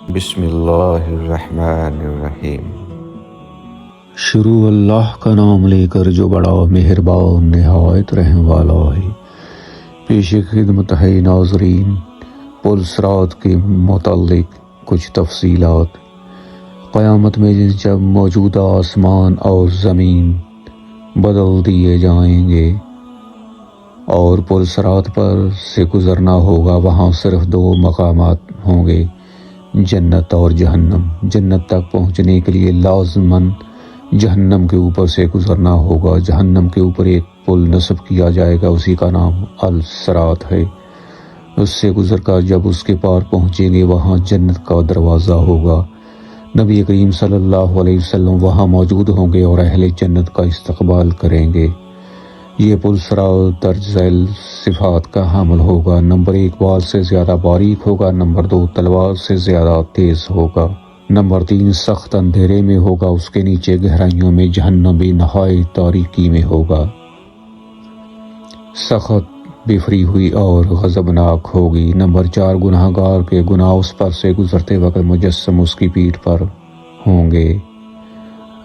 بسم اللہ الرحمن الرحیم۔ شروع اللہ کا نام لے کر جو بڑا مہربان نہایت رحم والا ہے۔ پیش خدمت ہے ناظرین پل صراط کے متعلق کچھ تفصیلات۔ قیامت میں جب موجودہ آسمان اور زمین بدل دیے جائیں گے اور پل صراط پر سے گزرنا ہوگا، وہاں صرف دو مقامات ہوں گے، جنت اور جہنم۔ جنت تک پہنچنے کے لیے لازماً جہنم کے اوپر سے گزرنا ہوگا۔ جہنم کے اوپر ایک پل نصب کیا جائے گا، اسی کا نام الصراط ہے۔ اس سے گزر کر جب اس کے پار پہنچیں گے، وہاں جنت کا دروازہ ہوگا۔ نبی کریم صلی اللہ علیہ وسلم وہاں موجود ہوں گے اور اہل جنت کا استقبال کریں گے۔ یہ پل صراط درج ذیل صفات کا حامل ہوگا۔ نمبر 1 بال سے زیادہ باریک ہوگا۔ نمبر 2 تلوار سے زیادہ تیز ہوگا۔ نمبر 3 سخت اندھیرے میں ہوگا۔ اس کے نیچے گہرائیوں میں جہنم بھی نہایت تاریکی میں ہوگا، سخت بفری ہوئی اور غضبناک ہوگی۔ نمبر 4 گناہ گار کے گناہ اس پر سے گزرتے وقت مجسم اس کی پیٹھ پر ہوں گے۔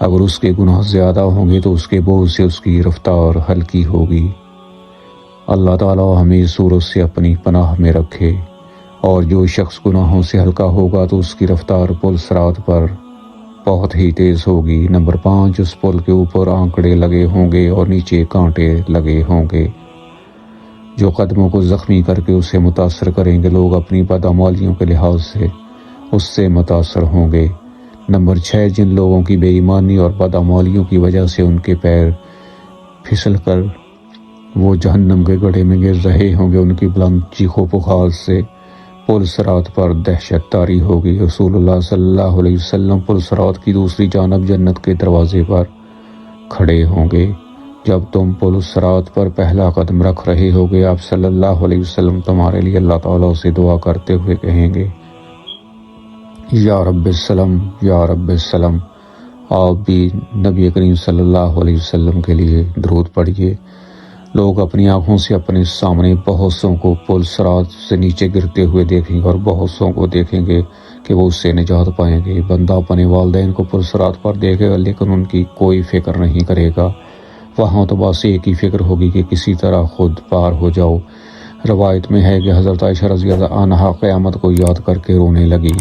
اگر اس کے گناہ زیادہ ہوں گے تو اس کے بوجھ سے اس کی رفتار ہلکی ہوگی۔ اللہ تعالیٰ ہمیں صورت سے اپنی پناہ میں رکھے۔ اور جو شخص گناہوں سے ہلکا ہوگا تو اس کی رفتار پل صراط پر بہت ہی تیز ہوگی۔ نمبر 5 اس پل کے اوپر آنکڑے لگے ہوں گے اور نیچے کانٹے لگے ہوں گے جو قدموں کو زخمی کر کے اسے متاثر کریں گے۔ لوگ اپنی بدعمالیوں کے لحاظ سے اس سے متاثر ہوں گے۔ نمبر 6 جن لوگوں کی بے ایمانی اور بدعمالیوں کی وجہ سے ان کے پیر پھسل کر وہ جہنم کے گڑھے میں گر رہے ہوں گے، ان کی بلند چیخ و پکار سے پل صراط پر دہشت طاری ہوگی۔ رسول اللہ صلی اللہ علیہ وسلم پل صراط کی دوسری جانب جنت کے دروازے پر کھڑے ہوں گے۔ جب تم پل صراط پر پہلا قدم رکھ رہے ہوگے، آپ صلی اللہ علیہ وسلم تمہارے لیے اللہ تعالیٰ سے دعا کرتے ہوئے کہیں گے، یا رب السلام، یا رب السلام۔ آپ بھی نبی کریم صلی اللہ علیہ وسلم کے لیے درود پڑھیے۔ لوگ اپنی آنکھوں سے اپنے سامنے بہت سوں کو پل صراط سے نیچے گرتے ہوئے دیکھیں گے اور بہت سوں کو دیکھیں گے کہ وہ اس سے نجات پائیں گے۔ بندہ اپنے والدین کو پل صراط پر دیکھے گا لیکن ان کی کوئی فکر نہیں کرے گا۔ وہاں تو بس ایک ہی فکر ہوگی کہ کسی طرح خود پار ہو جاؤ۔ روایت میں ہے کہ حضرت عائشہ رضی اللہ عنہا قیامت کو یاد کر کے رونے لگی۔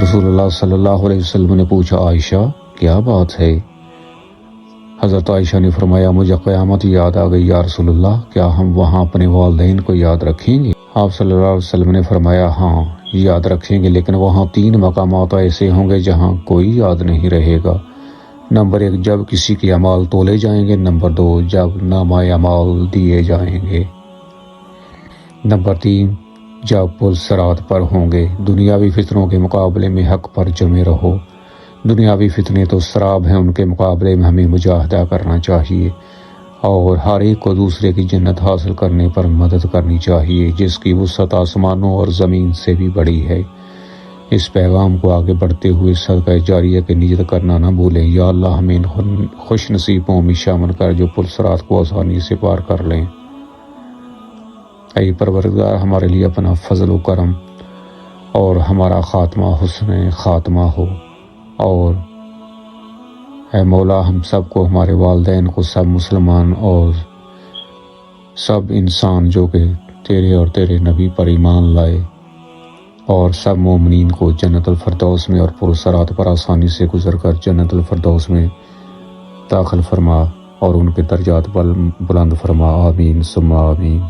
رسول اللہ صلی اللہ علیہ وسلم نے پوچھا، عائشہ کیا بات ہے؟ حضرت عائشہ نے فرمایا، مجھے قیامت یاد آ گئی یا رسول اللہ، کیا ہم وہاں اپنے والدین کو یاد رکھیں گے؟ آپ صلی اللہ علیہ وسلم نے فرمایا، ہاں یاد رکھیں گے، لیکن وہاں 3 مقامات ایسے ہوں گے جہاں کوئی یاد نہیں رہے گا۔ نمبر 1 جب کسی کے اعمال تولے جائیں گے۔ نمبر 2 جب نامہ اعمال دیے جائیں گے۔ نمبر 3 جب پل صراط پر ہوں گے۔ دنیاوی فتنوں کے مقابلے میں حق پر جمے رہو۔ دنیاوی فتنے تو سراب ہیں، ان کے مقابلے میں ہمیں مجاہدہ کرنا چاہیے اور ہر ایک کو دوسرے کی جنت حاصل کرنے پر مدد کرنی چاہیے، جس کی وسعت آسمانوں اور زمین سے بھی بڑی ہے۔ اس پیغام کو آگے بڑھتے ہوئے صدقہ جاریہ کی نیت کرنا نہ بھولیں۔ یا اللہ ہمیں ان خوش نصیبوں میں شامل کر جو پل صراط کو آسانی سے پار کر لیں۔ اے پروردگار، ہمارے لیے اپنا فضل و کرم اور ہمارا خاتمہ حسن خاتمہ ہو، اور اے مولا ہم سب کو، ہمارے والدین کو، سب مسلمان اور سب انسان جو کہ تیرے اور تیرے نبی پر ایمان لائے، اور سب مومنین کو جنت الفردوس میں اور پل صراط پر آسانی سے گزر کر جنت الفردوس میں داخل فرما اور ان کے درجات بلند فرما۔ آمین ثم آمین۔